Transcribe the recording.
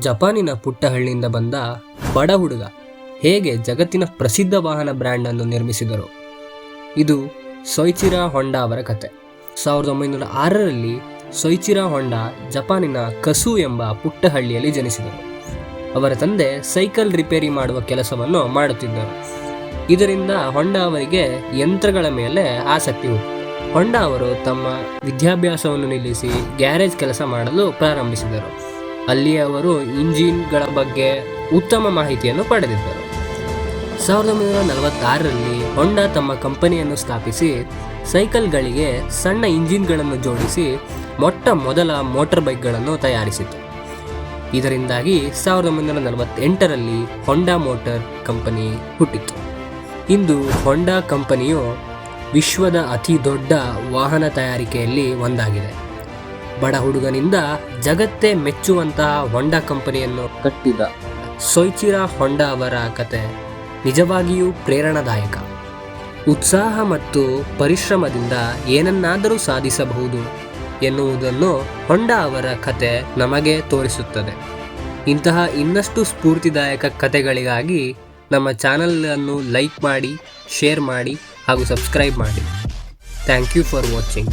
ಜಪಾನಿನ ಪುಟ್ಟ ಹಳ್ಳಿಯಿಂದ ಬಂದ ಬಡ ಹುಡುಗ ಹೇಗೆ ಜಗತ್ತಿನ ಪ್ರಸಿದ್ಧ ವಾಹನ ಬ್ರ್ಯಾಂಡನ್ನು ನಿರ್ಮಿಸಿದರು. ಇದು ಸೊಯಿಚಿರಾ ಹೊಂಡಾ ಅವರ ಕತೆ. 1906ರಲ್ಲಿ ಸೊಯಿಚಿರಾ ಹೊಂಡಾ ಜಪಾನಿನ ಕಸು ಎಂಬ ಪುಟ್ಟ ಹಳ್ಳಿಯಲ್ಲಿ ಜನಿಸಿದರು. ಅವರ ತಂದೆ ಸೈಕಲ್ ರಿಪೇರಿ ಮಾಡುವ ಕೆಲಸವನ್ನು ಮಾಡುತ್ತಿದ್ದರು. ಇದರಿಂದ ಹೊಂಡಾ ಅವರಿಗೆ ಯಂತ್ರಗಳ ಮೇಲೆ ಆಸಕ್ತಿ ಹುಟ್ಟಿತು. ಹೊಂಡಾ ಅವರು ತಮ್ಮ ವಿದ್ಯಾಭ್ಯಾಸವನ್ನು ನಿಲ್ಲಿಸಿ ಗ್ಯಾರೇಜ್ ಕೆಲಸ ಮಾಡಲು ಪ್ರಾರಂಭಿಸಿದರು. ಅಲ್ಲಿ ಅವರು ಇಂಜಿನ್ಗಳ ಬಗ್ಗೆ ಉತ್ತಮ ಮಾಹಿತಿಯನ್ನು ಪಡೆದಿದ್ದರು. 1946ರಲ್ಲಿ ಹೊಂಡಾ ತಮ್ಮ ಕಂಪನಿಯನ್ನು ಸ್ಥಾಪಿಸಿ ಸೈಕಲ್ಗಳಿಗೆ ಸಣ್ಣ ಇಂಜಿನ್ಗಳನ್ನು ಜೋಡಿಸಿ ಮೊಟ್ಟ ಮೊದಲ ಮೋಟಾರ್ ಬೈಕ್ಗಳನ್ನು ತಯಾರಿಸಿತು. ಇದರಿಂದಾಗಿ 1948ರಲ್ಲಿ ಹೊಂಡಾ ಮೋಟಾರ್ ಕಂಪನಿ ಹುಟ್ಟಿತು. ಇಂದು ಹೊಂಡಾ ಕಂಪನಿಯು ವಿಶ್ವದ ಅತಿ ದೊಡ್ಡ ವಾಹನ ತಯಾರಿಕೆಯಲ್ಲಿ ಒಂದಾಗಿದೆ. ಬಡ ಹುಡುಗನಿಂದ ಜಗತ್ತೇ ಮೆಚ್ಚುವಂತಹ ಹೊಂಡಾ ಕಂಪನಿಯನ್ನು ಕಟ್ಟಿದ ಸೊಯಿಚಿರಾ ಹೊಂಡಾ ಅವರ ಕತೆ ನಿಜವಾಗಿಯೂ ಪ್ರೇರಣಾದಾಯಕ. ಉತ್ಸಾಹ ಮತ್ತು ಪರಿಶ್ರಮದಿಂದ ಏನನ್ನಾದರೂ ಸಾಧಿಸಬಹುದು ಎನ್ನುವುದನ್ನು ಹೊಂಡಾ ಅವರ ಕತೆ ನಮಗೆ ತೋರಿಸುತ್ತದೆ. ಇಂತಹ ಇನ್ನಷ್ಟು ಸ್ಫೂರ್ತಿದಾಯಕ ಕತೆಗಳಿಗಾಗಿ ನಮ್ಮ ಚಾನಲನ್ನು ಲೈಕ್ ಮಾಡಿ, ಶೇರ್ ಮಾಡಿ ಹಾಗೂ ಸಬ್ಸ್ಕ್ರೈಬ್ ಮಾಡಿ. Thank you for watching.